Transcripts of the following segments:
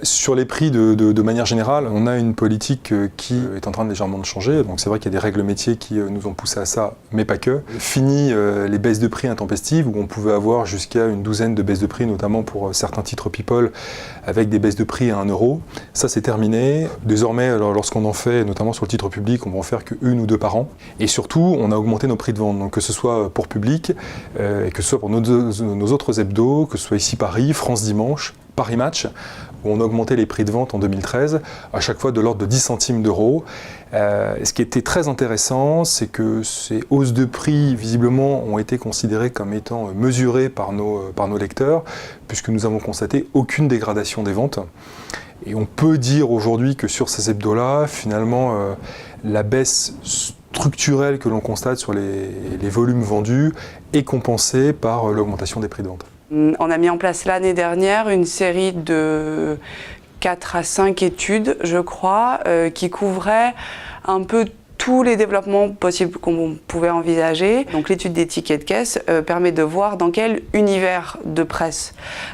Sur les prix, de manière générale, on a une politique qui est en train de légèrement changer. Donc c'est vrai qu'il y a des règles métiers qui nous ont poussé à ça, mais pas que. Fini les baisses de prix intempestives, où on pouvait avoir jusqu'à une douzaine de baisses de prix, notamment pour certains titres People, avec des baisses de prix à 1 €. Ça, c'est terminé. Désormais, lorsqu'on en fait, notamment sur le titre public, on va en faire qu'une ou deux par an. Et surtout, on a augmenté nos prix de vente. Donc que ce soit pour public, et que ce soit pour nos autres hebdos, que ce soit ici Paris, France Dimanche, Paris Match, où on a augmenté les prix de vente en 2013, à chaque fois de l'ordre de 10 centimes d'euros. Ce qui était très intéressant, c'est que ces hausses de prix, visiblement, ont été considérées comme étant mesurées par nos lecteurs, puisque nous avons constaté aucune dégradation des ventes. Et on peut dire aujourd'hui que sur ces hebdos-là, finalement, la baisse structurelle que l'on constate sur les volumes vendus est compensée par l'augmentation des prix de vente. On a mis en place l'année dernière une série de 4 à 5 études, je crois, qui couvraient un peu tous les développements possibles qu'on pouvait envisager. Donc l'étude des tickets de caisse permet de voir dans quel univers de presse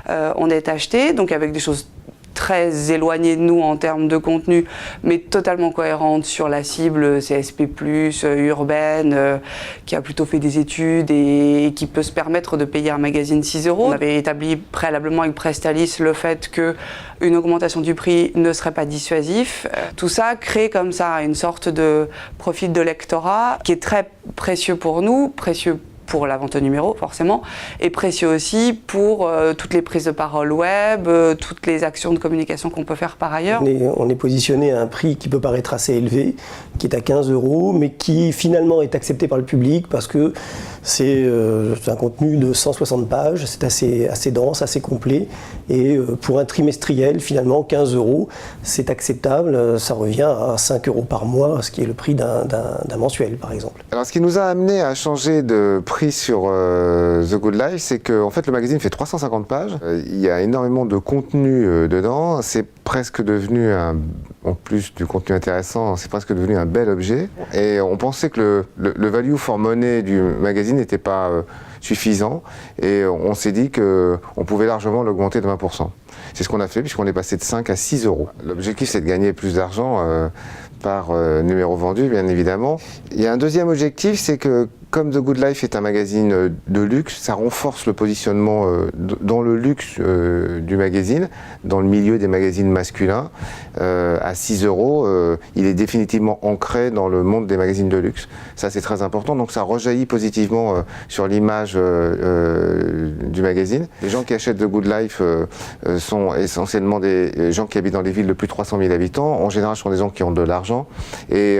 on est acheté, donc avec des choses très éloignées de nous en termes de contenu, mais totalement cohérente sur la cible CSP+, urbaine, qui a plutôt fait des études et qui peut se permettre de payer un magazine 6 €. On avait établi préalablement avec Prestalis le fait qu'une augmentation du prix ne serait pas dissuasif. Tout ça crée comme ça une sorte de profil de lectorat qui est très précieux pour nous, précieux pour la vente au numéro forcément, et précieux aussi pour toutes les prises de parole web, toutes les actions de communication qu'on peut faire par ailleurs. On est positionné à un prix qui peut paraître assez élevé, qui est à 15 €, mais qui finalement est accepté par le public parce que c'est un contenu de 160 pages, c'est assez dense, assez complet, et pour un trimestriel, finalement 15 €, c'est acceptable, ça revient à 5 € par mois, ce qui est le prix d'un mensuel par exemple. Alors ce qui nous a amené à changer de prix sur The Good Life, c'est que en fait, le magazine fait 350 pages, il y a énormément de contenu dedans, c'est presque devenu, en plus du contenu intéressant, c'est presque devenu un bel objet, et on pensait que le value for money du magazine n'était pas suffisant, et on s'est dit qu'on pouvait largement l'augmenter de 20%. C'est ce qu'on a fait, puisqu'on est passé de 5 à 6 €. L'objectif, c'est de gagner plus d'argent par numéro vendu, bien évidemment. Il y a un deuxième objectif, c'est que comme The Good Life est un magazine de luxe, ça renforce le positionnement dans le luxe du magazine, dans le milieu des magazines masculins. À 6 €, il est définitivement ancré dans le monde des magazines de luxe. Ça, c'est très important, donc ça rejaillit positivement sur l'image du magazine. Les gens qui achètent The Good Life sont essentiellement des gens qui habitent dans les villes de plus de 300 000 habitants. En général, ce sont des gens qui ont de l'argent et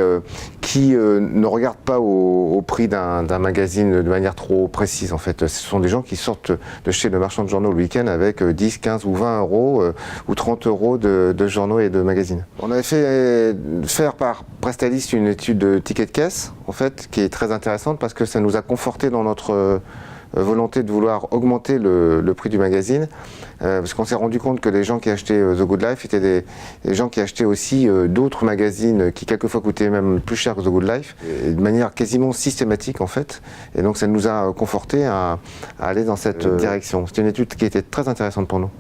qui ne regardent pas au prix d'un magazine de manière trop précise. En fait, ce sont des gens qui sortent de chez le marchand de journaux le week-end avec 10, 15 ou 20 € ou 30 € de journaux et de magazines. On avait fait faire par Prestalis une étude de ticket de caisse, en fait, qui est très intéressante parce que ça nous a conforté dans notre volonté de vouloir augmenter le prix du magazine, parce qu'on s'est rendu compte que les gens qui achetaient The Good Life étaient des gens qui achetaient aussi d'autres magazines qui quelquefois coûtaient même plus cher que The Good Life, et de manière quasiment systématique en fait, et donc ça nous a conforté à aller dans cette direction. C'était une étude qui était très intéressante pour nous.